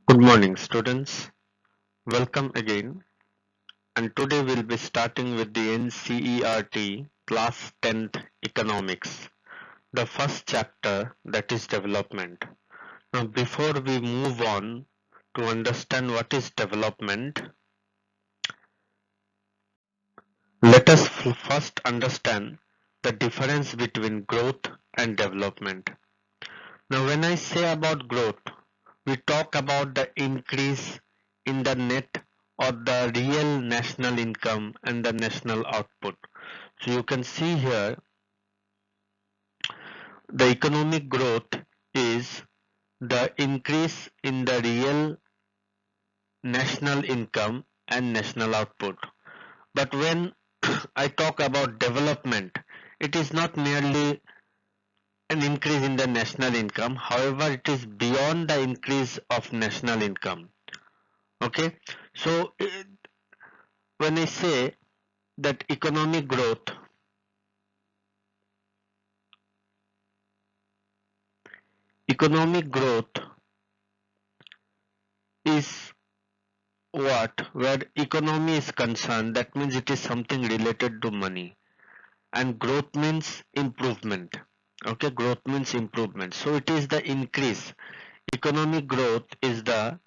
Good morning, students. Welcome again. And today we'll be starting with the NCERT Class 10th Economics, the first chapter, that is development. Now, before we move on to understand what is development, let us first understand the difference between growth and development. Now, when I say about growth, we talk about the increase in the net or the real national income and the national output. So you can see here the economic growth is the increase in the real national income and national output. But when I talk about development, it is not merely an increase in the national income. However, it is beyond the increase of national income. Okay, so when I say that economic growth is what, where economy is concerned, that means it is something related to money, and growth means improvement. Okay, growth means improvement. So it is the increase. Economic growth is the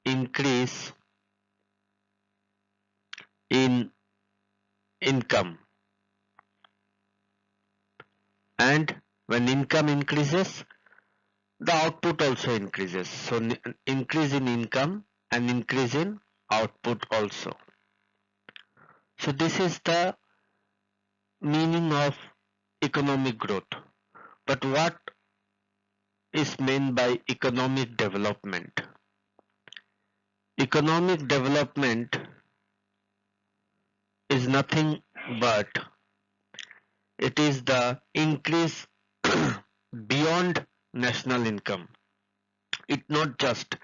increase in income, and when income increases, the output also increases. So increase in income and increase in output also. So this is the meaning of economic growth. But what is meant by economic development? Economic development is nothing but it is the increase beyond national income. It not just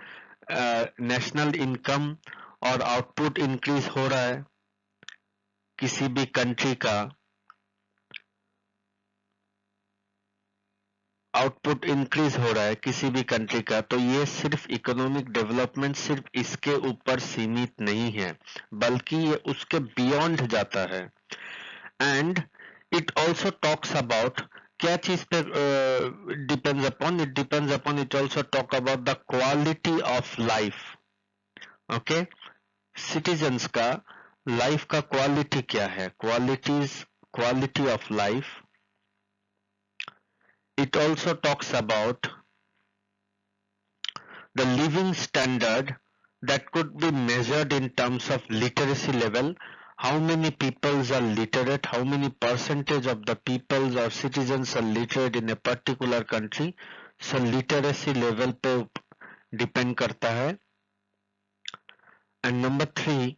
national income और output increase हो रहा है किसी भी country का, output increase हो रहा है किसी भी कंट्री का, तो ये सिर्फ इकोनॉमिक डेवलपमेंट सिर्फ इसके ऊपर सीमित नहीं है, बल्कि ये उसके बियॉन्ड जाता है. And it also talks about क्या चीज पे depends upon, it depends upon, it also talk about the quality of life. Okay, citizens का लाइफ का क्वालिटी क्या है, quality of life. It also talks about the living standard that could be measured in terms of literacy level. How many peoples are literate, how many percentage of the peoples or citizens are literate in a particular country. So literacy level पे depend करता है. And number 3,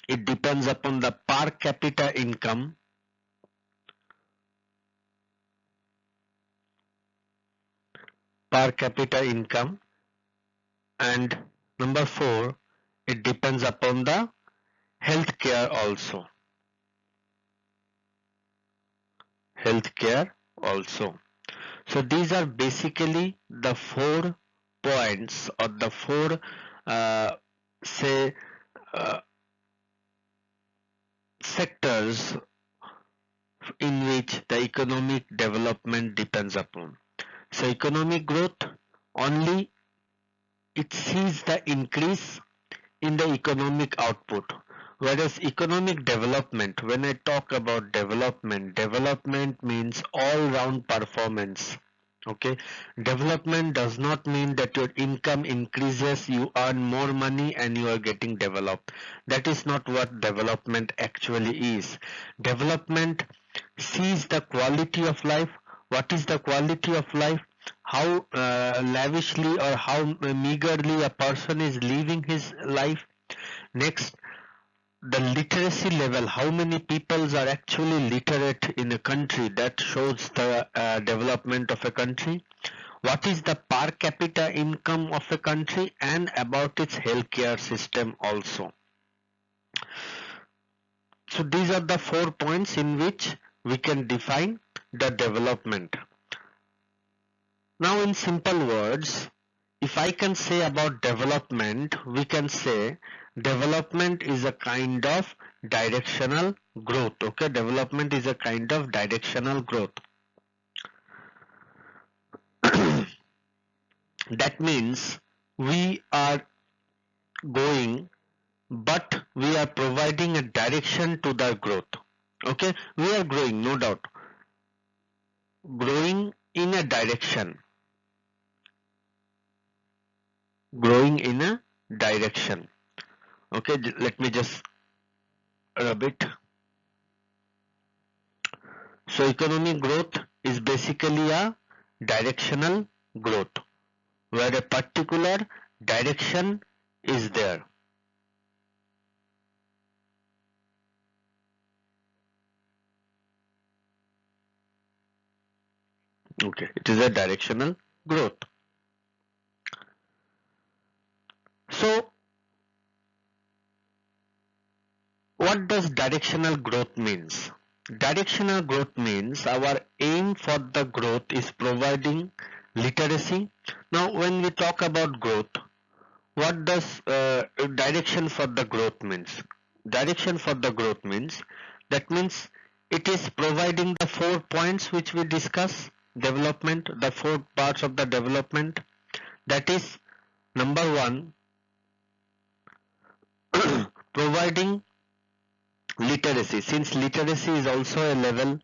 it depends upon the per capita income. Per capita income. And number 4, it depends upon the healthcare also. Healthcare also. So these are basically the 4 points or the 4 say sectors in which the economic development depends upon. So economic growth only it sees the increase in the economic output, whereas economic development, when I talk about development means all round performance. Okay, development does not mean that your income increases, you earn more money and you are getting developed. That is not what development actually is. Development sees the quality of life. What is the quality of life? How lavishly or how meagerly a person is living his life. Next, the literacy level, how many peoples are actually literate in a country, that shows the development of a country. What is the per capita income of a country, and about its healthcare system also. So these are the 4 points in which we can define the development. Now in simple words, if I can say about development, we can say development is a kind of directional growth. Okay, development is a kind of directional growth. That means we are going, but we are providing a direction to the growth. Okay, we are growing, no doubt, growing in a direction, growing in a direction. Okay, let me just rub it. So economic growth is basically a directional growth where a particular direction is there. Okay, it is a directional growth. So what does directional growth means? Directional growth means our aim for the growth is providing literacy. Now when we talk about growth, what does direction for the growth means? Direction for the growth means, that means it is providing the 4 points which we discuss, development, the 4 parts of the development. That is, number 1, providing literacy. Since literacy is also a level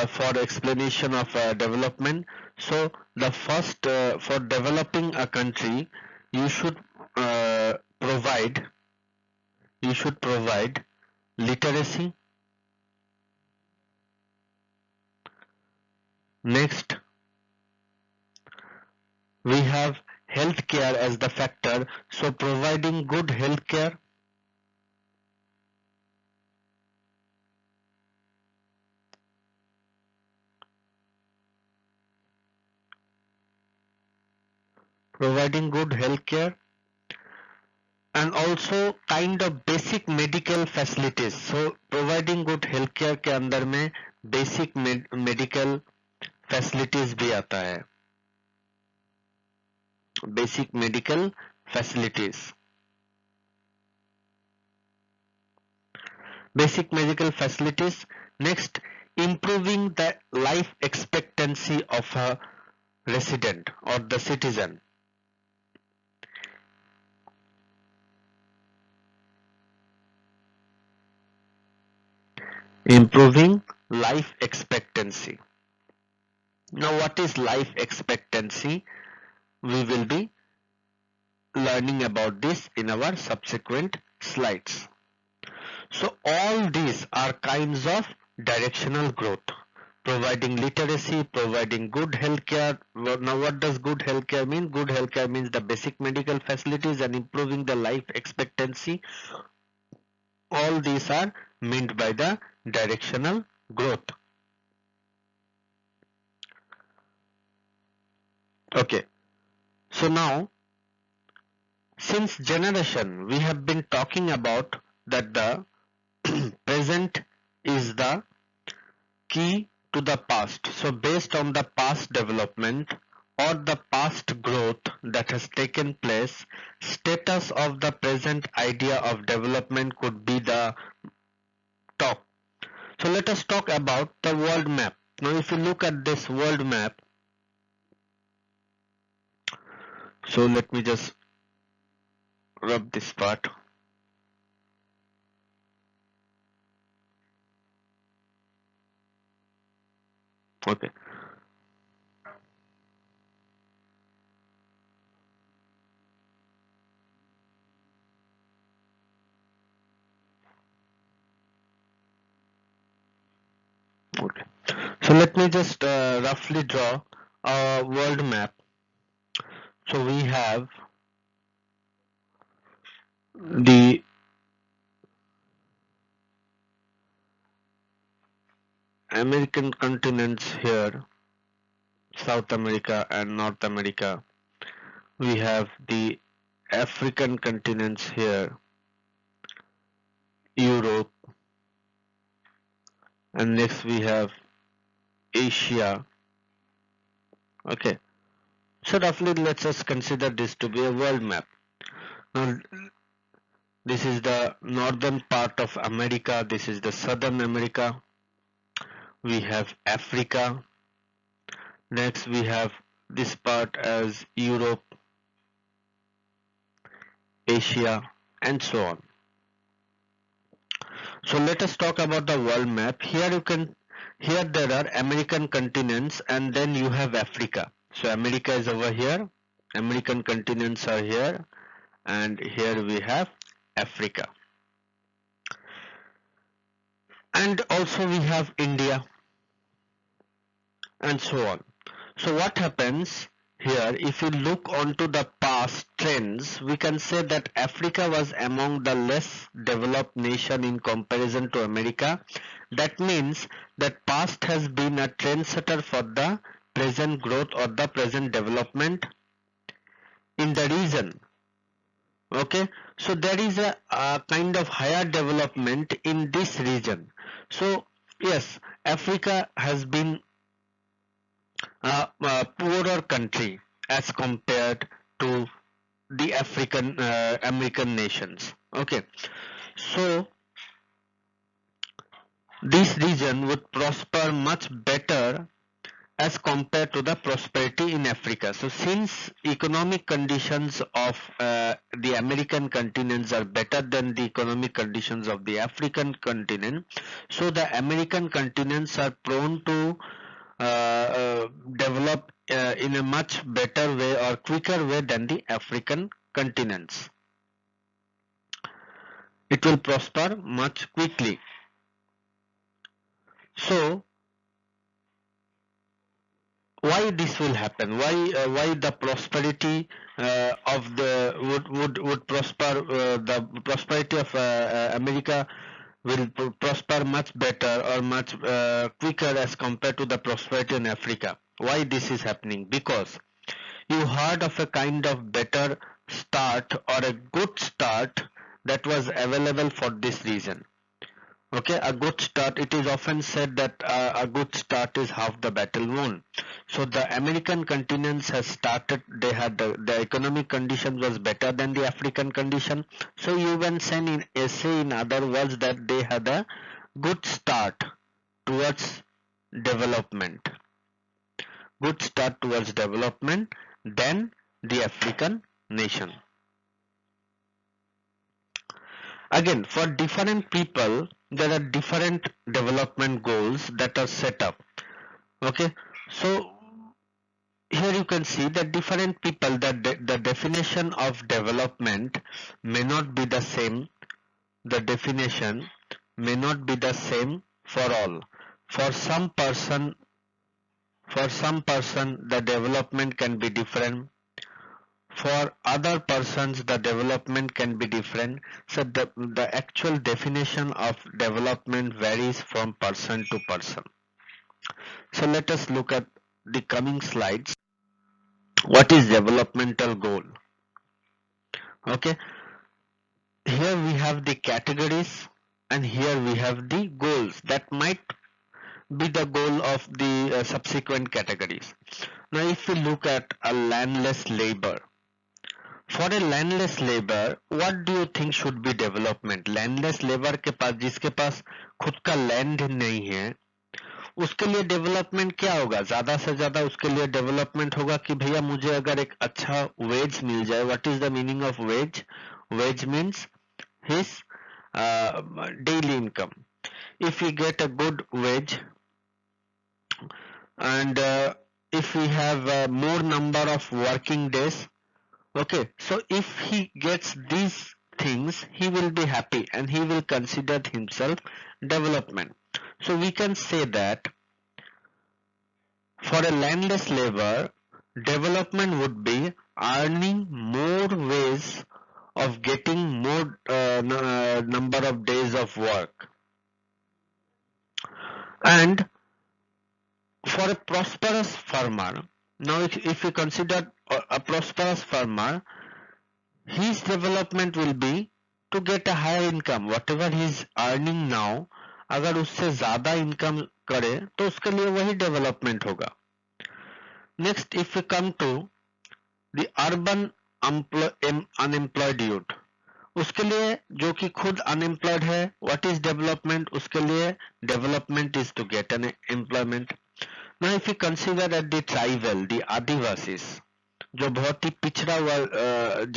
for explanation of development, so the first, for developing a country, you should provide literacy. Next, we have healthcare as the factor, so providing good healthcare. Providing good healthcare and also kind of basic medical facilities. So providing good healthcare के अंदर में basic medical facilities भी आता है. Basic medical facilities. Basic medical facilities. Next, improving the life expectancy of a resident or the citizen. Improving life expectancy. Now what is life expectancy? We will be learning about this in our subsequent slides. So all these are kinds of directional growth. Providing literacy, providing good healthcare. Now what does good healthcare mean? Good healthcare means the basic medical facilities and improving the life expectancy. All these are meant by the directional growth. Okay. So now, since generation, we have been talking about that the present is the key to the past. So based on the past development or the past growth that has taken place, status of the present idea of development could be the top. So let us talk about the world map. Now if you look at this world map, so let me just rub this part. Okay. Okay. So let me just roughly draw a world map. So we have the American continents here, South America and North America. We have the African continents here, Europe, and next we have Asia. Okay, So roughly let's just consider this to be a world map. Now this is the northern part of America, this is the southern America, we have Africa, next we have this part as Europe, Asia, and so on. So let us talk about the world map. Here there are American continents and then you have Africa. So America is over here, American continents are here, and here we have Africa. And also we have India, and so on. So what happens here, if you look onto the past trends, we can say that Africa was among the less developed nation in comparison to America. That means that past has been a trendsetter for the present growth or the present development in the region. Okay, so there is a kind of higher development in this region. So yes, Africa has been a poorer country as compared to the American nations. Okay, so this region would prosper much better as compared to the prosperity in Africa. So since economic conditions of the American continents are better than the economic conditions of the African continent, so the American continents are prone to develop in a much better way or quicker way than the African continents. It will prosper much quickly. So why this will happen? Why the prosperity of the would prosper? The prosperity of America will prosper much better or much quicker as compared to the prosperity in Africa. Why this is happening? Because you heard of a kind of better start or a good start that was available for this region. Okay, a good start, it is often said that a good start is half the battle won. So the American continents has started, they had the economic condition was better than the African condition. So you can say in other words that they had a good start towards development. Good start towards development than the African nation. Again, for different people, there are different development goals that are set up. Okay, so here you can see that different people, the definition of development may not be the same. The definition may not be the same for all. For some person, the development can be different. For other persons, the development can be different. So the actual definition of development varies from person to person. So let us look at the coming slides. What is developmental goal? Okay, here we have the categories and here we have the goals that might be the goal of the subsequent categories. Now if we look at a landless labor, for a landless labor, what do you think should be development? Landless labor के पास, जिसके पास खुद का land नहीं है, उसके लिए development क्या होगा? ज्यादा से ज्यादा उसके लिए डेवलपमेंट होगा कि भैया मुझे अगर एक अच्छा वेज मिल जाए. What is the meaning of wage? Wage means his daily income. If we get a good wage and if we have more number of working days, okay, so if he gets these things, he will be happy and he will consider himself development. So we can say that for a landless labor, development would be earning more ways of getting more number of days of work. And for a prosperous farmer, now if you consider a prosperous farmer, his development will be to get a higher income. Whatever he is earning now, अगर उससे ज़्यादा income करे तो उसके लिए वही development होगा. Next, if we come to the urban unemployed youth, उसके लिए जो कि खुद अनएम्प्लॉयड है, व्हाट इज डेवलपमेंट, उसके लिए development is to get an employment. Now if you consider at the tribal, the Adivasis, जो बहुत ही पिछड़ा हुआ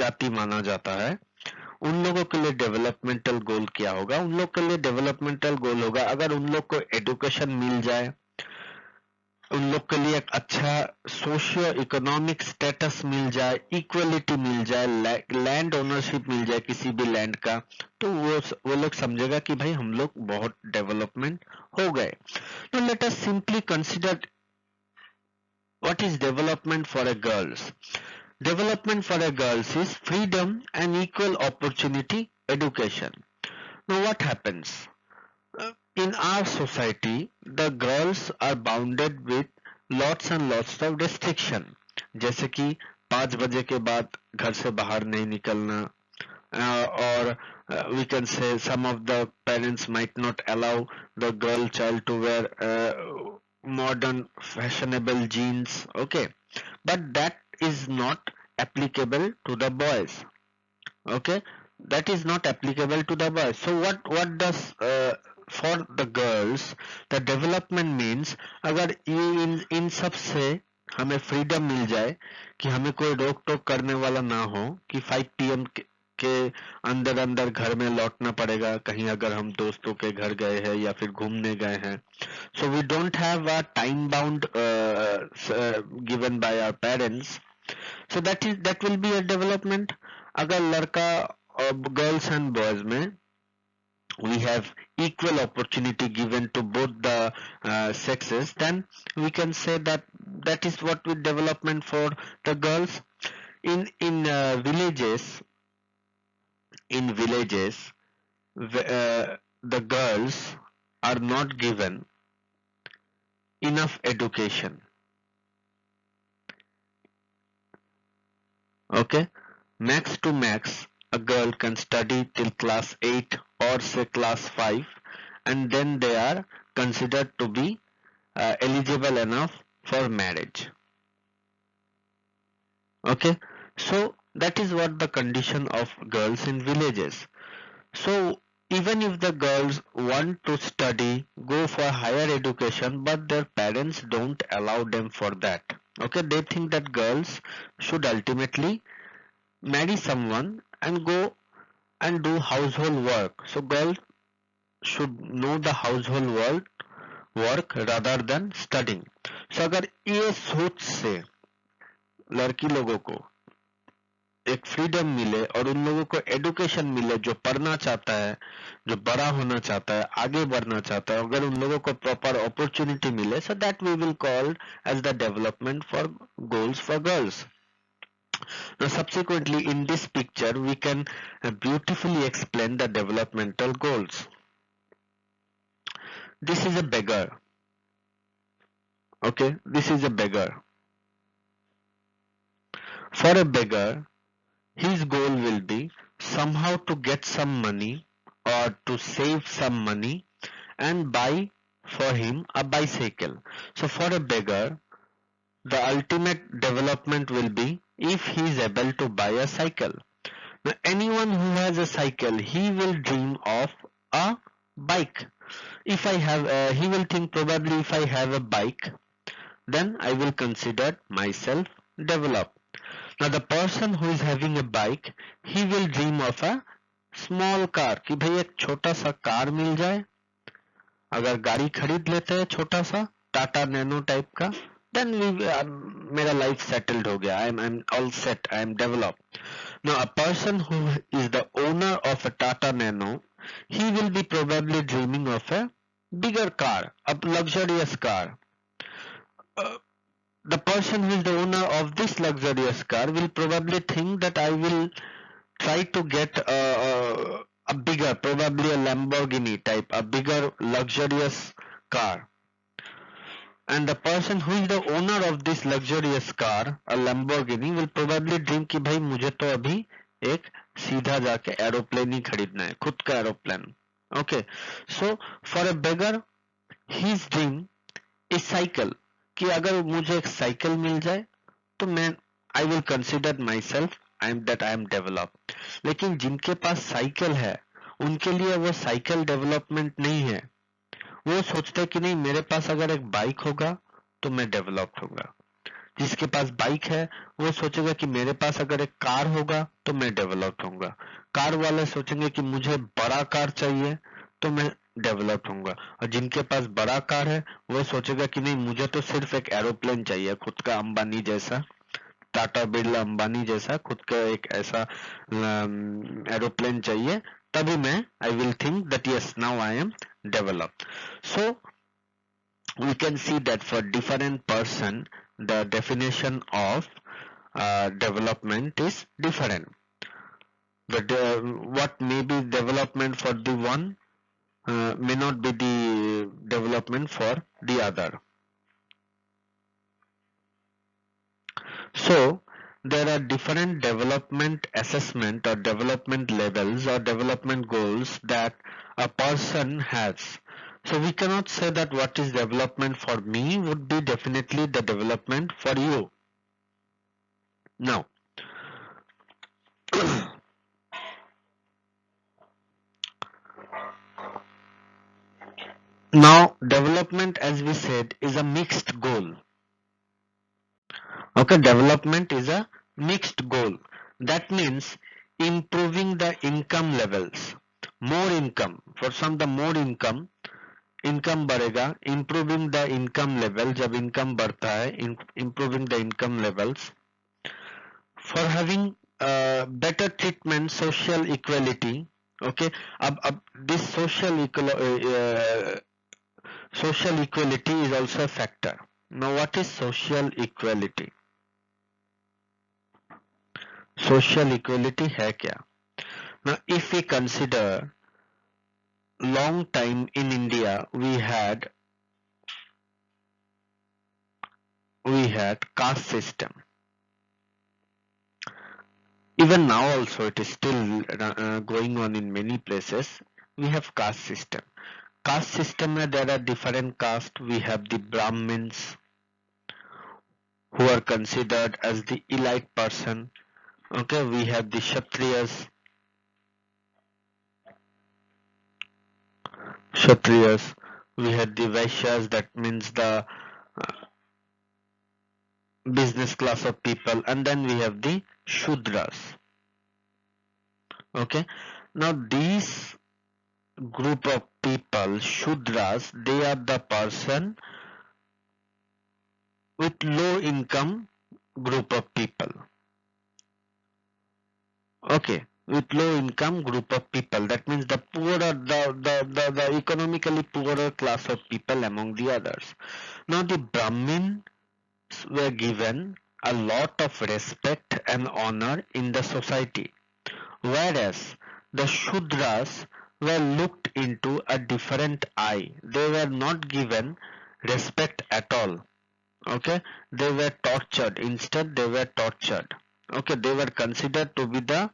जाति माना जाता है, उन लोगों के लिए डेवलपमेंटल गोल क्या होगा? उन लोग के लिए डेवलपमेंटल गोल होगा अगर उन लोग को एजुकेशन मिल जाए, उन लोग के लिए एक अच्छा सोशियो इकोनॉमिक स्टेटस मिल जाए, इक्वलिटी मिल जाए, लैंड ओनरशिप मिल जाए किसी भी लैंड का, तो वो लोग समझेगा कि भाई हम लोग बहुत डेवलपमेंट हो गए। तो let us simply consider what is development for a girls. Development for a girls is freedom and equal opportunity education. Now what happens? In our society, the girls are bounded with lots and lots of restriction. जैसे कि 5 बजे के बाद घर से बाहर नहीं निकलना, or we can say some of the parents might not allow the girl child to wear modern fashionable jeans, okay, but that is not applicable to the boys, okay, that is not applicable to the boys. So what does for the girls the development means? अगर इन सब से हमें freedom मिल जाए कि हमें कोई रोक टोक करने वाला ना हो कि 5 PM के अंदर अंदर घर में लौटना पड़ेगा कहीं अगर हम दोस्तों के घर गए हैं या फिर घूमने गए हैं, so we don't have a time bound given by our parents, so that will be a development. अगर लड़का गर्ल्स एंड बॉयज में we have equal opportunity given to both the sexes, then we can say that that is what with development for the girls. In villages, the girls are not given enough education, okay, max to max a girl can study till class 8 or say class 5, and then they are considered to be eligible enough for marriage, okay. So that is what the condition of girls in villages. So even if the girls want to study, go for higher education, but their parents don't allow them for that, okay, they think that girls should ultimately marry someone and go and do household work. So girls should know the household work rather than studying. So अगर ये सोच से लड़की लोगों को एक freedom मिले और उन लोगों को एडुकेशन मिले, जो पढ़ना चाहता है, जो बड़ा होना चाहता है, आगे बढ़ना चाहता है, अगर उन लोगों को प्रॉपर अपॉर्चुनिटी मिले, so that we will call as the development for goals for girls. Now subsequently in this picture we can beautifully explain the developmental goals. This is a beggar, okay, this is a beggar. For a beggar, his goal will be somehow to get some money or to save some money and buy for him a bicycle. So for a beggar, the ultimate development will be if he is able to buy a cycle. Now anyone who has a cycle, he will dream of a bike. If I have, he will think probably if I have a bike, then I will consider myself developed. Now the person who is having a bike, he will dream of a small car कि भाई एक छोटा सा car मिल जाए, अगर गाड़ी खरीद लेते हैं छोटा सा टाटा नैनो टाइप का, then मेरा लाइफ सेटल्ड हो गया, I'm all set, I am developed. Now a person who is the owner of a Tata Nano, he will be probably dreaming of a bigger car, a luxurious car. The person who is the owner of this luxurious car will probably think that I will try to get a bigger, probably a Lamborghini type, a bigger luxurious car. And the person who is the owner of this luxurious car, a Lamborghini, will probably dream कि भाई मुझे तो अभी एक सीधा जाके aeroplane ही खरीदना है, खुद का aeroplane. Okay, so for a beggar, his dream is cycle. कि अगर मुझे एक साइकिल मिल जाए तो मैं I will consider myself I am developed. लेकिन जिनके पास साइकिल है उनके लिए वो साइकिल डेवलपमेंट नहीं है. वो सोचते हैं कि नहीं, मेरे पास अगर एक बाइक होगा तो मैं डेवलप्ड होगा. जिसके पास बाइक है वो सोचेगा कि मेरे पास अगर एक कार होगा तो मैं डेवलप्ड होऊंगा. कार वाले सोचेंगे कि मुझे बड़ा कार चाहिए तो मैं डेवलप्ड होऊंगा. और जिनके पास बड़ा कार है वो सोचेगा कि नहीं, मुझे तो सिर्फ एक एरोप्लेन चाहिए, खुद का अंबानी जैसा, टाटा बिरला अंबानी जैसा खुद का एक ऐसा एरोप्लेन चाहिए, तभी मैं I will think that yes now I am developed. So we can see that for different person the definition of development is different. But what may be development for the one may not be the development for the other. So there are different development assessment or development levels or development goals that a person has. So we cannot say that what is development for me would be definitely the development for you. Now, now development, as we said, is a mixed goal. Okay, development is a mixed goal. That means improving the income levels. More income. For some, the more income, income बढ़ेगा. Improving the income level, जब income बढ़ता है, improving the income levels. For having better treatment, social equality. Okay, अब this social equality is also a factor. Now what is social equality? Social equality है क्या? Now if we consider long time in India we had caste system. Even now also it is still going on in many places. We have caste system. Caste system में there are different caste. We have the Brahmins who are considered as the elite person. Okay, we have the Kshatriyas. We have the Vaishyas, that means the business class of people, and then we have the Shudras. Okay, now these group of people, Shudras, they are the person with low income group of people. Okay, with low income group of people, that means the poorer, the economically poorer class of people among the others. Now the Brahmins were given a lot of respect and honor in the society, whereas the Shudras were looked into a different eye. They were not given respect at all. Okay, they were tortured. Instead they were tortured. Okay, they were considered to be the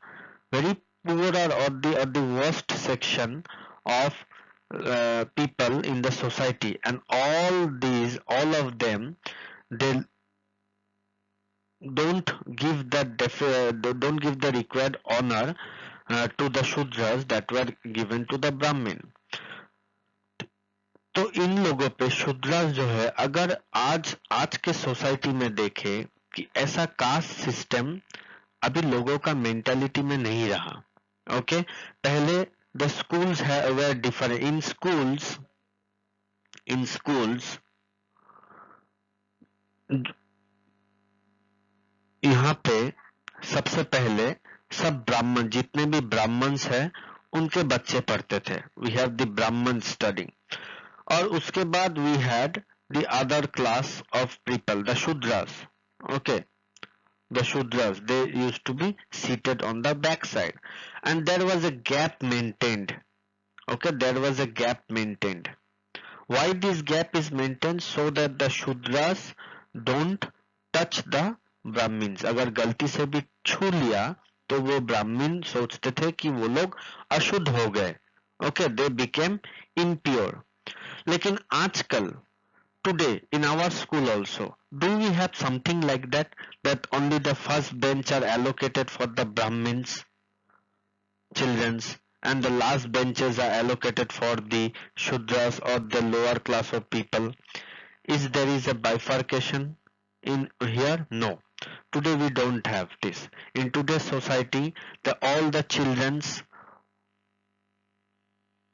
very poorer or the worst section of people in the society, and all of them, they don't give the required honor to the Shudras that were given to the Brahmin. तो इन लोगों पे शूद्रास जो है, अगर आज के society में देखे कि ऐसा कास्ट सिस्टम अभी लोगों का मेंटालिटी में नहीं रहा. ओके, पहले the schools were different. In schools यहाँ पे सबसे पहले सब ब्राह्मण, जितने भी ब्राह्मण्स हैं उनके बच्चे पढ़ते थे. वी हैव द ब्राह्मण स्टडिंग. और उसके बाद we had the other class of people, the Shudras. Okay, the Shudras, they used to be seated on the back side, and there was a gap maintained. Okay, there was a gap maintained. Why this gap is maintained? So that the Shudras don't touch the Brahmins. अगर गलती से भी छू लिया तो वो ब्राह्मण सोचते थे कि वो लोग अशुद्ध हो गए. Okay, they became impure. लेकिन आजकल today in our school also, do we have something like that, that only the first bench are allocated for the Brahmins childrens and the last benches are allocated for the Shudras or the lower class of people? Is there is a bifurcation in here? No. Today we don't have this. In today's society, all the childrens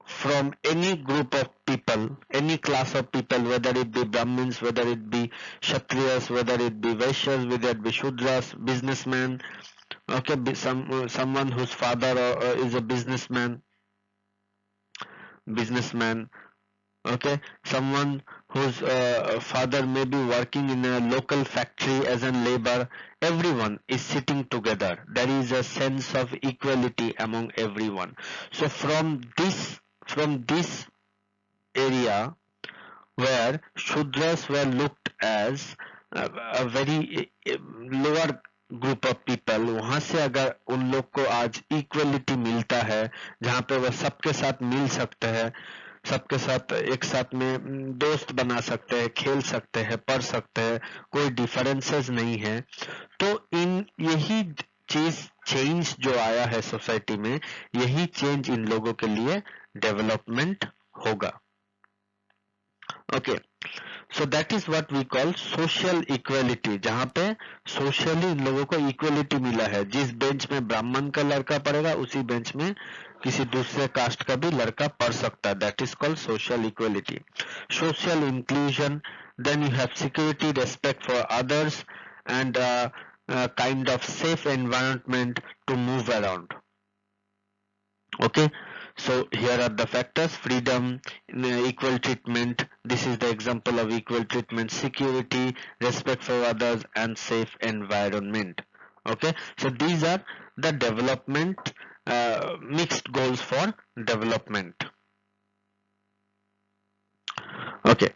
from any group of people, any class of people, whether it be Brahmins, whether it be Kshatriyas, whether it be Vaishyas, whether it be Shudras, businessmen, okay, someone whose father is a businessman, okay, someone whose father may be working in a local factory as a labor, everyone is sitting together. There is a sense of equality among everyone. So from this area where Shudras were looked as a very lower group of people, वहां से अगर उन लोग को आज equality मिलता है जहां पे वह सबके साथ मिल सकते हैं, सबके साथ एक साथ में दोस्त बना सकते हैं, खेल सकते हैं, पढ़ सकते हैं, कोई डिफरेंसेस नहीं है, तो यही चीज चेंज जो आया है सोसाइटी में, यही चेंज इन लोगों के लिए डेवलपमेंट होगा. Okay, so that is what we call social equality, जहां पे सोशली इन लोगों को इक्वलिटी मिला है. जिस बेंच में ब्राह्मण का लड़का पढ़ेगा उसी बेंच में किसी दूसरे कास्ट का भी लड़का पढ़ सकता है. That is called social equality. Social inclusion, then you have security, respect for others and kind of safe environment to move around. Okay, so here are the factors: freedom, equal treatment, this is the example of equal treatment, security, respect for others and safe environment. Okay, so these are the development mixed goals for development. Okay,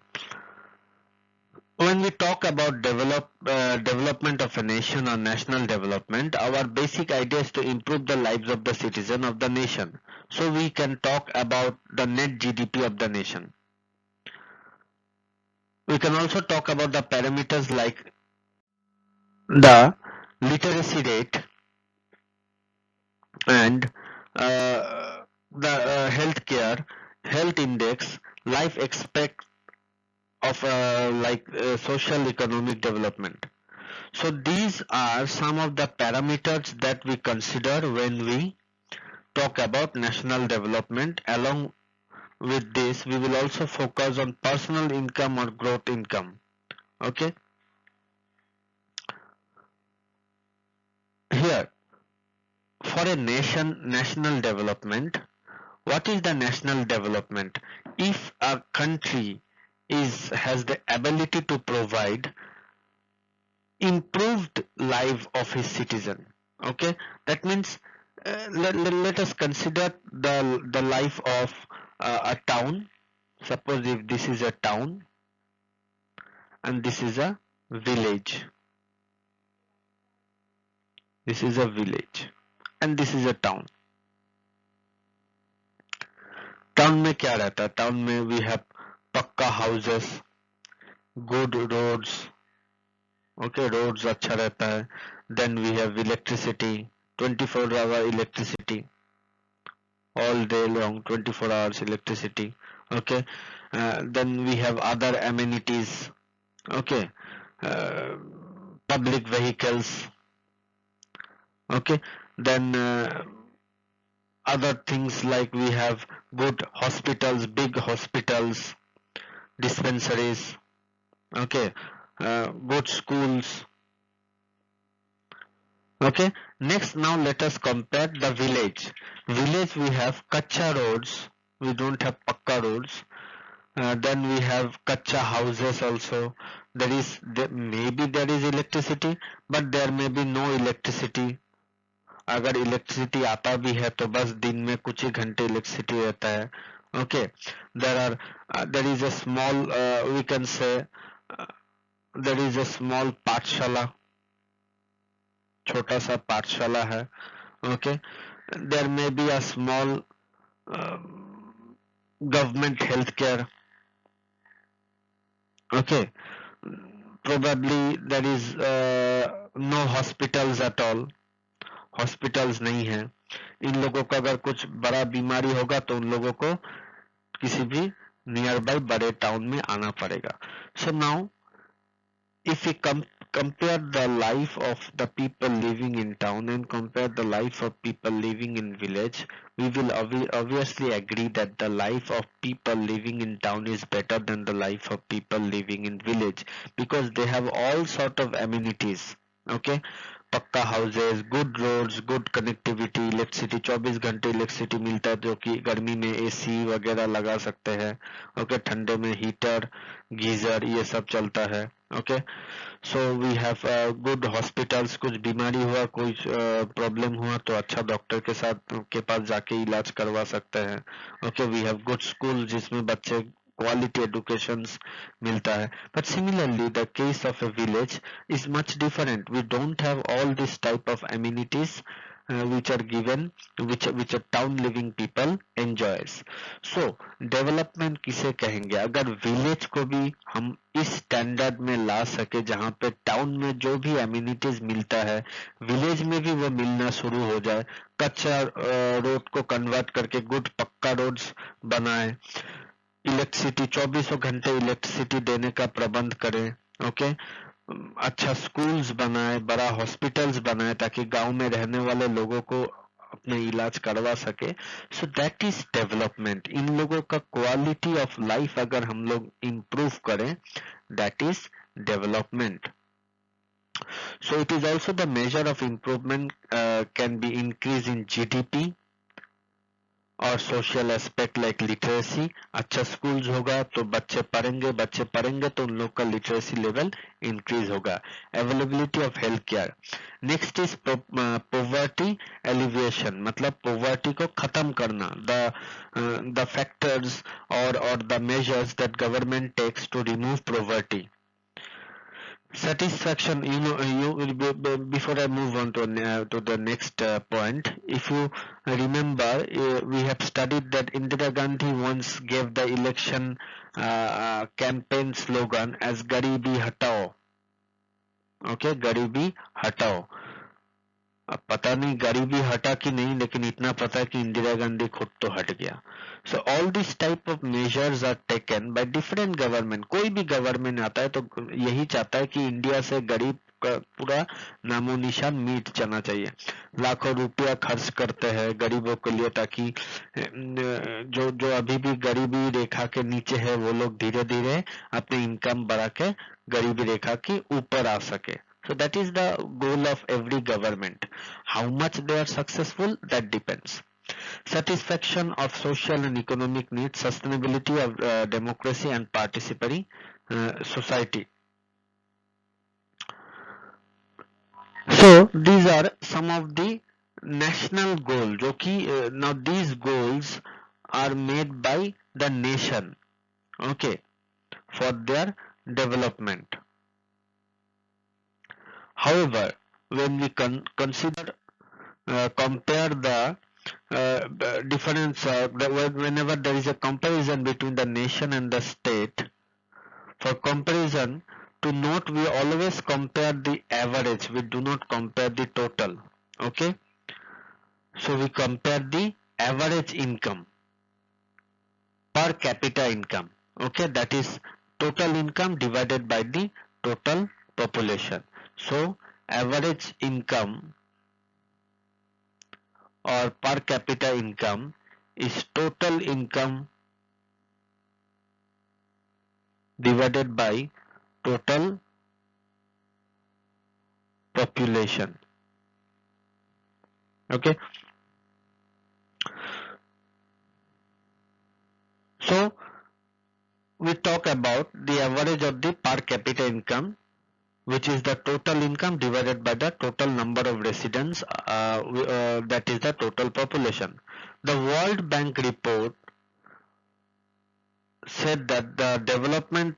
when we talk about development of a nation or national development, our basic idea is to improve the lives of the citizen of the nation. So we can talk about the net GDP of the nation. We can also talk about the parameters like the literacy rate and the healthcare, health index, life expect of social economic development. So these are some of the parameters that we consider when we talk about national development. Along with this, we will also focus on personal income or growth income. Okay, here for a national development, what is the national development? If a country has the ability to provide improved life of his citizen, okay, that means let us consider the life of a town. Suppose if this is a town and this is a village, this is a village and this is a town. Town में क्या रहता है? Town में we have pucca houses, good roads, okay, roads अच्छा रहता है. Then we have electricity, 24 hour electricity, all day long, 24 hours electricity. Okay, then we have other amenities. Okay, public vehicles. Okay, then other things like we have good hospitals, big hospitals, dispensaries, okay, good schools. Okay, next now let us compare the village. Village we have kacha roads, we don't have pakka roads. Then we have kacha houses also. Maybe there is electricity, but there may be no electricity. अगर electricity आता भी है तो बस दिन में कुछ ही घंटे इलेक्ट्रिसिटी रहता है. Okay, there is a small we can say there is a small पाठशाला, छोटा सा पाठशाला है. Okay, there may be a small government health care. Okay, probably there is no hospitals at all, hospitals नहीं है. इन लोगों का अगर कुछ बड़ा बीमारी होगा तो उन लोगों को किसी भी नियर बाई बड़े टाउन में आना पड़ेगा. So now if we compare the life of the people living in town and compare the life of people living in village, we will obviously agree that the life of people living in town is better than the life of people living in village, because they have all sort of amenities. Okay, pucca houses, good roads, good connectivity, electricity 24 घंटे electricity मिलता है, जो कि गर्मी में AC वगैरह लगा सकते हैं. ओके, ठंडे में हीटर, गीजर, ये सब चलता है. Okay, so we have good hospitals. कुछ बीमारी हुआ, कोई प्रॉब्लम हुआ तो अच्छा डॉक्टर के पास जाके इलाज करवा सकते हैं. Okay, we have good school जिसमें बच्चे quality educations मिलता है. But similarly, the case of a village is much different. We don't have all this type of amenities which are given, which a town living people enjoys. So development किसे कहेंगे? अगर village को भी हम इस standard में ला सके जहाँ पे टाउन में जो भी amenities मिलता है विलेज में भी वो मिलना शुरू हो जाए, कच्चा रोड को कन्वर्ट करके गुड पक्का रोड्स बनाए, इलेक्ट्रिसिटी 24 घंटे इलेक्ट्रिसिटी देने का प्रबंध करें. ओके, अच्छा स्कूल्स बनाए, बड़ा हॉस्पिटल्स बनाए ताकि गांव में रहने वाले लोगों को अपने इलाज करवा सके. So that is development. इन लोगों का क्वालिटी ऑफ लाइफ अगर हम लोग इम्प्रूव करें, that is development. So it is also the measure of improvement can be increase in GDP और सोशल एस्पेक्ट लाइक लिटरेसी. अच्छा स्कूल्स होगा तो बच्चे पढ़ेंगे तो उन लोग का लिटरेसी लेवल इंक्रीज होगा. Availability of health care. Next is poverty alleviation, मतलब पॉवर्टी को खत्म करना. द फैक्टर्स और the measures that government takes to remove poverty. Satisfaction, before I move on to the next point, if you remember, we have studied that Indira Gandhi once gave the election campaign slogan as Garibi Hatao. Okay, Garibi Hatao. अब पता नहीं गरीबी हटा कि नहीं, लेकिन इतना पता है कि इंदिरा गांधी खुद तो हट गया. So all this type of measures are taken by different government. कोई भी गवर्नमेंट आता है तो यही चाहता है कि इंडिया से गरीब का पूरा नामो निशान मिट जाना चाहिए. लाखों रुपया खर्च करते हैं गरीबों के लिए ताकि जो जो अभी भी गरीबी रेखा के नीचे है वो लोग धीरे धीरे अपनी इनकम बढ़ा के गरीबी रेखा के ऊपर आ सके. So that is the goal of every government. How much they are successful, that depends. Satisfaction of social and economic needs, sustainability of democracy and participatory society. So these are some of the national goals, जो कि now these goals are made by the nation, okay, for their development. However, when we consider compare the difference, whenever there is a comparison between the nation and the state, for comparison, to note, we always compare the average, we do not compare the total. Okay, so we compare the average income, per capita income. Okay, that is total income divided by the total population. So average income or per capita income is total income divided by total population. Okay, so we talk about the average of the per capita income, which is the total income divided by the total number of residents, that is the total population. The World Bank report said that the development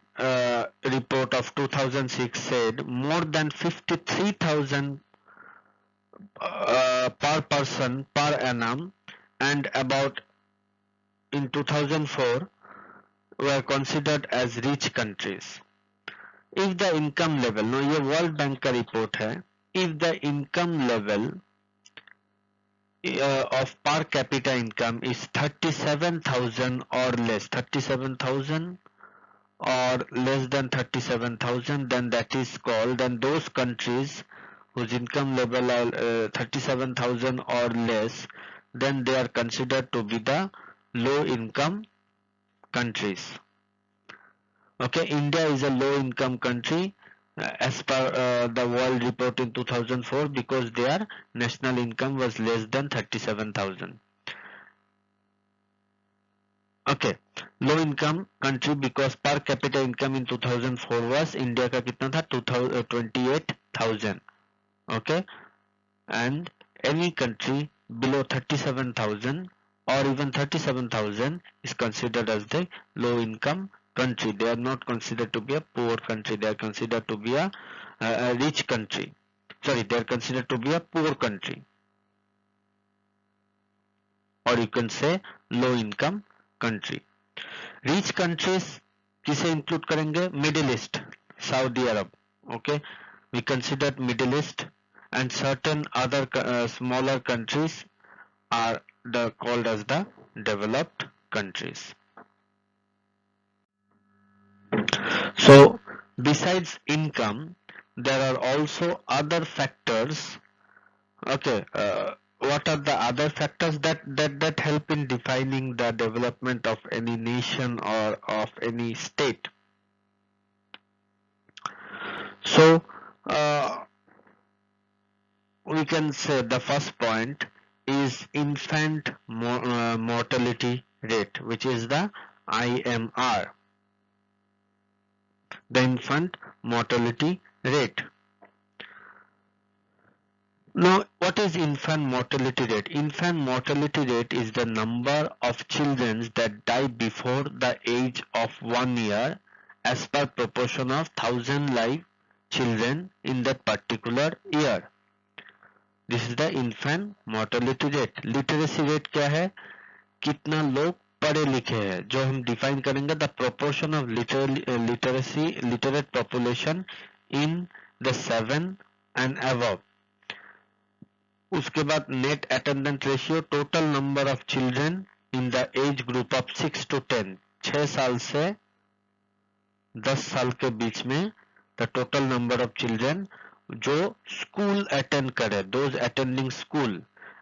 report of 2006 said more than 53,000 per person per annum, and about in 2004 were considered as rich countries. if the income level, no ये World Bank का report है, if the income level of per capita income is 37,000 or less, 37,000 or less than 37,000, then that is called, then those countries whose income level are 37,000 or less, then they are considered to be the low income countries. Okay, India is a low income country as per the world report in 2004 because their national income was less than 37,000. Okay, low income country because per capita income in 2004 was India का कितना था 28,000. Okay, and any country below 37,000 or even 37,000 is considered as the low income country. They are not considered to be a poor country. They are considered to be a rich country. Sorry, they are considered to be a poor country, or you can say low income country. Rich countries किसे include करेंगे? Middle East, Saudi Arab. Okay, we consider Middle East, and certain other smaller countries are called as the developed countries. So besides income, there are also other factors. Okay, what are the other factors that help in defining the development of any nation or of any state? So we can say the first point is infant mortality rate, which is the IMR, the infant mortality rate. Now, what is infant mortality rate? Infant mortality rate is the number of children that die before the age of 1 year as per proportion of 1000 live children in that particular year. This is the infant mortality rate. Literacy rate क्या है? कितना लोग पढ़े लिखे हैं, जो हम define करेंगे the proportion of literate population in the 7 and above. उसके बाद net attendance ratio, total number of children in the age group of 6 to 10, 6 साल से 10 साल के बीच में the total number of children जो स्कूल अटेंड करे, those attending school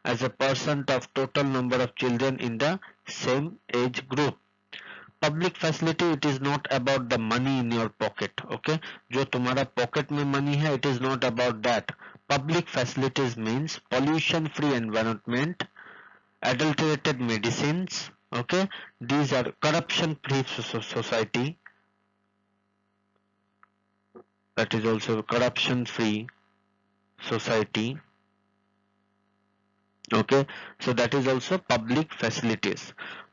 as a percent of total number of children in the same age group. Public facility, it is not about the money in your pocket. Okay, जो तुम्हारा pocket में money है, it is not about that. Public facilities means pollution free environment, adulterated medicines, okay, these are corruption free society, that is also corruption free society. Okay, so that is also public facilities.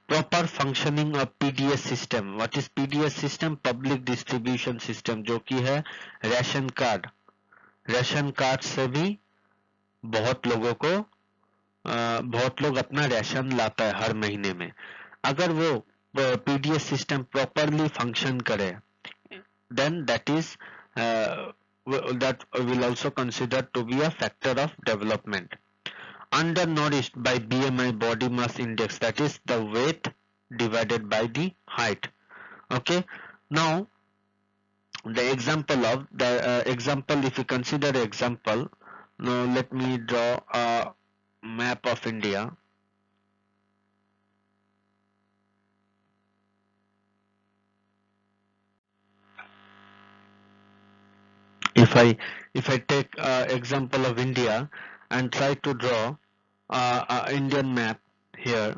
Proper functioning of PDS system. What is PDS system? Public distribution system, जो कि है ration card. Ration card से भी बहुत लोग अपना ration लाता है हर महीने में. अगर वो पीडीएस सिस्टम प्रॉपरली फंक्शन करे, then that will also consider to be a factor of development. Undernourished by BMI, body mass index, that is the weight divided by the height. Okay, now the example of the example, if you consider example, now let me draw a map of India. If I take example of India and try to draw a Indian map here,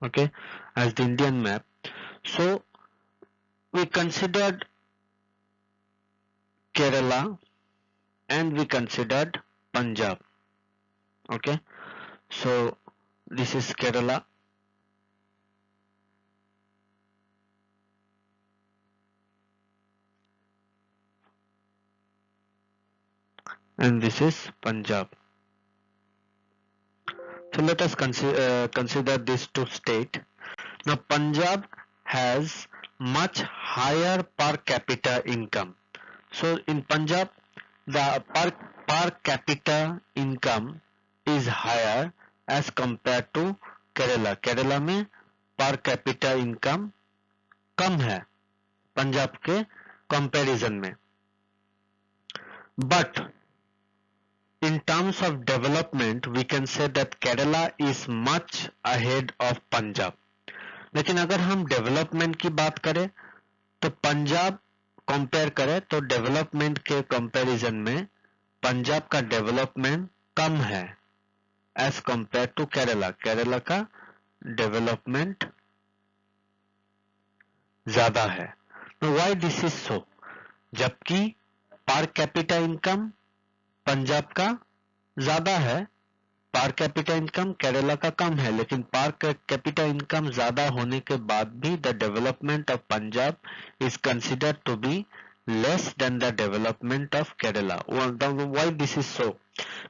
okay, as the Indian map. So we considered Kerala and we considered Punjab. Okay, so this is Kerala and this is Punjab. So let us consider these two states. Now Punjab has much higher per capita income. So in Punjab, the per capita income is higher as compared to Kerala. Kerala में per capita income कम है पंजाब के comparison में. But in terms of development, we can say that Kerala is much ahead of Punjab. लेकिन अगर हम development की बात करें तो पंजाब कंपेयर करें तो डेवलपमेंट के कंपैरिजन में पंजाब का डेवलपमेंट कम है as compare to Kerala. Kerala का डेवलपमेंट ज्यादा है. Why this is so? जबकि पर कैपिटा इनकम पंजाब का ज्यादा है, पर कैपिटा इनकम केरला का कम है, लेकिन पर कैपिटा इनकम ज्यादा होने के बाद भी the development of Punjab is considered to be less than the development of Kerala. Why this is so?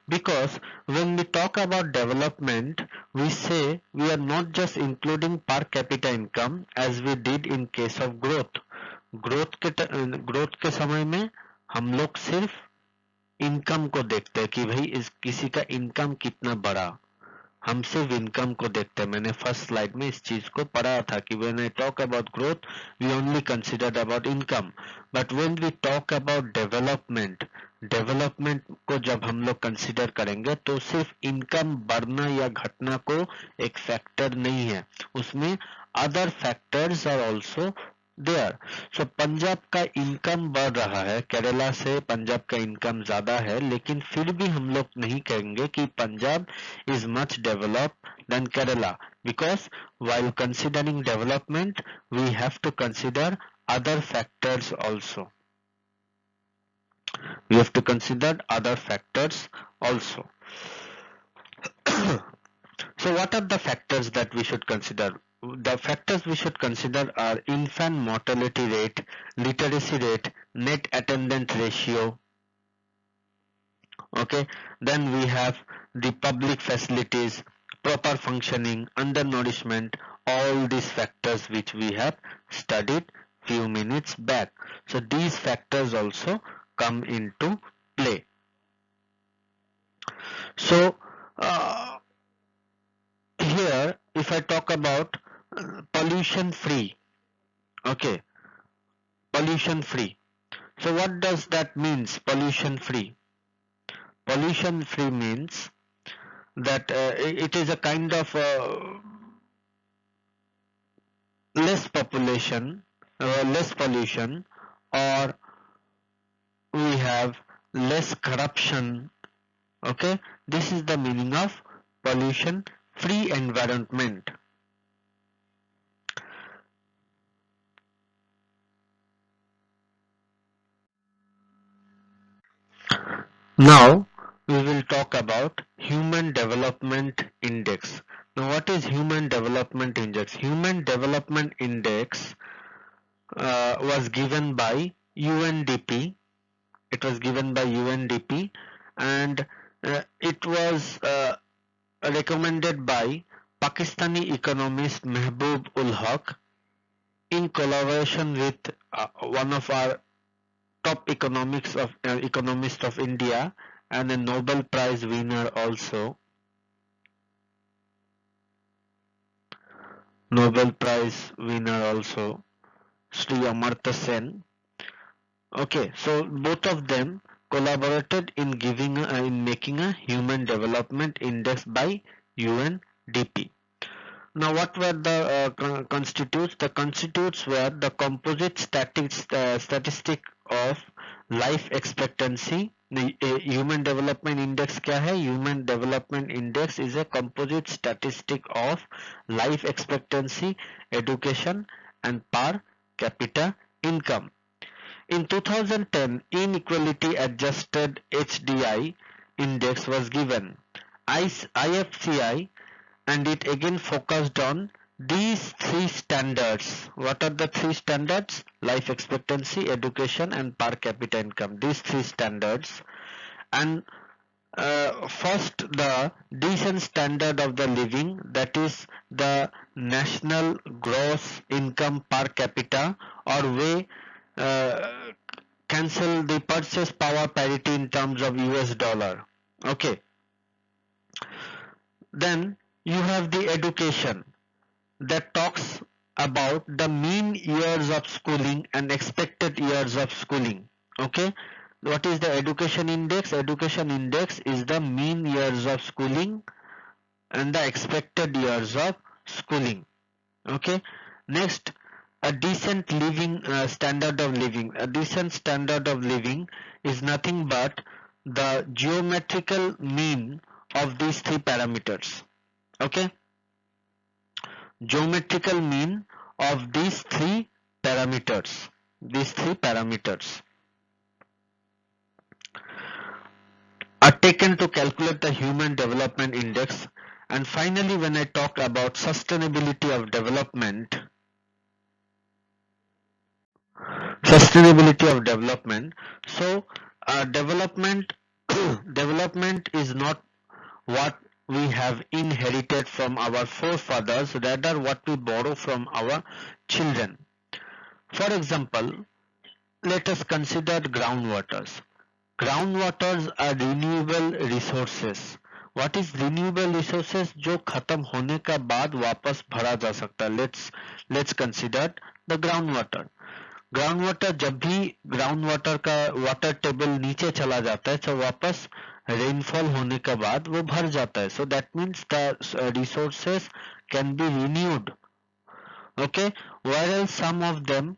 Because when we talk about development, we say we are not just including per capita income as we did in case of growth. growth के समय में हम लोग सिर्फ income को देखते हैं कि भाई इस किसी का इनकम कितना बड़ा, हम सिर्फ इनकम को देखते हैं. मैंने फर्स्ट स्लाइड में इस चीज को पढ़ा था कि when I talk about growth we only considered about income, but when we talk about development, development को जब हम लोग कंसिडर करेंगे तो सिर्फ इनकम बढ़ना या घटना को एक फैक्टर नहीं है, उसमें other factors are also there. So Punjab का इनकम बढ़ रहा है, केरला से पंजाब का इनकम ज्यादा है, लेकिन फिर भी हम लोग नहीं कहेंगे कि Punjab is much developed than Kerala, because while considering development we have to consider other factors also. We have to consider other factors also. So what are the factors that we should consider? The factors we should consider are infant mortality rate, literacy rate, net attendant ratio. Okay, then we have the public facilities, proper functioning, undernourishment, all these factors which we have studied few minutes back. So these factors also come into play. So here if I talk about pollution free, okay, pollution free. So what does that means, pollution free? Pollution free means that it is a kind of less population, less pollution, or we have less corruption. Okay, this is the meaning of pollution free environment. Now we will talk about Human Development Index. Now what is Human Development Index? Human Development Index was given by UNDP. It was given by UNDP and it was recommended by Pakistani economist Mehboob ul Haq in collaboration with one of our top economists of India and a Nobel Prize winner also. Nobel Prize winner also, Sri Amartya Sen. Okay, so both of them collaborated in making a Human Development Index by UNDP. Now what were the constitutes? The constitutes were the composite statistic of life expectancy. Human Development Index क्या है? Human Development Index is a composite statistic of life expectancy, education and per capita income. In 2010, inequality adjusted HDI index was given. IFCI and it again focused on these three standards. What are the three standards? Life expectancy, education and per capita income. These three standards, and first, the decent standard of the living, that is the national gross income per capita, or we cancel the purchase power parity in terms of US dollar. Okay. Then you have the education that talks about the mean years of schooling and expected years of schooling. Okay. What is the education index? Education index is the mean years of schooling and the expected years of schooling. Okay. Next, a decent living standard of living. A decent standard of living is nothing but the geometrical mean of these three parameters. Okay. Geometrical mean of these three parameters. Are taken to calculate the human development index. And finally, when I talk about sustainability of development, so development development is not what we have inherited from our forefathers, rather what we borrow from our children. For example, let us consider groundwaters. Groundwaters are renewable resources. What is renewable resources? जो खत्म होने का बाद वापस भरा जा सकता है. Let's consider the groundwater. Ground जब भी ग्राउंड वाटर का वाटर टेबल नीचे चला जाता है तो वापस रेनफॉल होने के बाद वो भर जाता है. So that means the resources can be renewed. Okay. Whereas some of them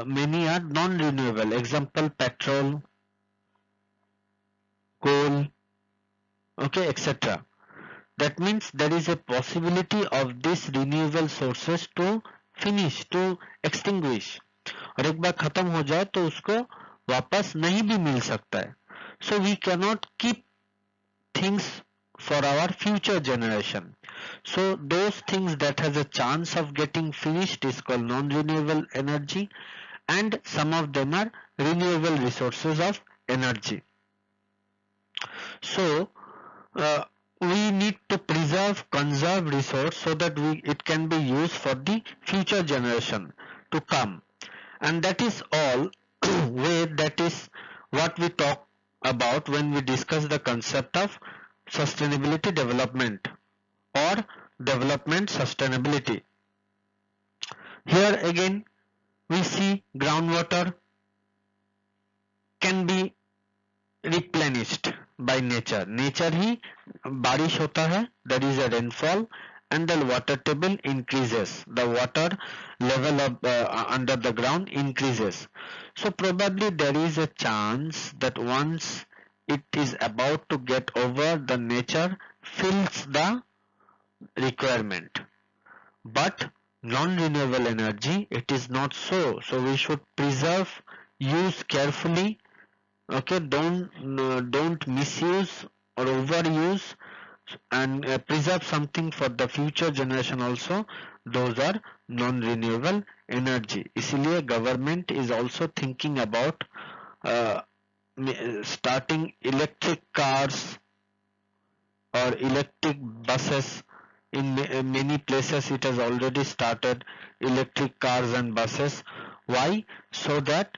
many are non renewable. Example, petrol, coal, okay, etc. That means there is a possibility of these renewable sources to finish, to extinguish. और एक बार खत्म हो जाए तो उसको वापस नहीं भी मिल सकता है. So we cannot keep things for our future generation. So those things that has a chance of getting finished is called non-renewable energy, and some of them are renewable resources of energy. So we need to conserve resource so that it can be used for the future generation to come. And that is all that is what we talk about when we discuss the concept of sustainability development or development sustainability. Here again we see groundwater can be replenished by nature. Nature ही बारिश होता है, there is a rainfall and the water table increases, the water level of under the ground increases. So probably there is a chance that once it is about to get over, the nature fills the requirement. But non-renewable energy, it is not so. So we should preserve, use carefully. Okay, don't misuse or overuse, and preserve something for the future generation also. Those are non-renewable energy. इसलिए government is also thinking about starting electric cars or electric buses. In many places it has already started electric cars and buses. Why? So that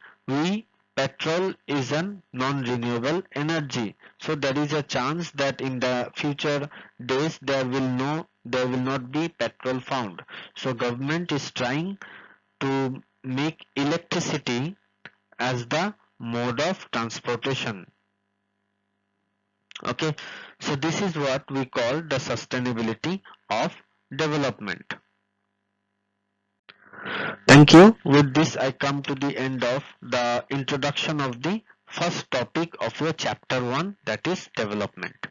petrol is a non-renewable energy. So there is a chance that in the future days there will not be petrol found. So government is trying to make electricity as the mode of transportation. Okay, so this is what we call the sustainability of development. Thank you. With this I come to the end of the introduction of the first topic of your chapter 1, that is development.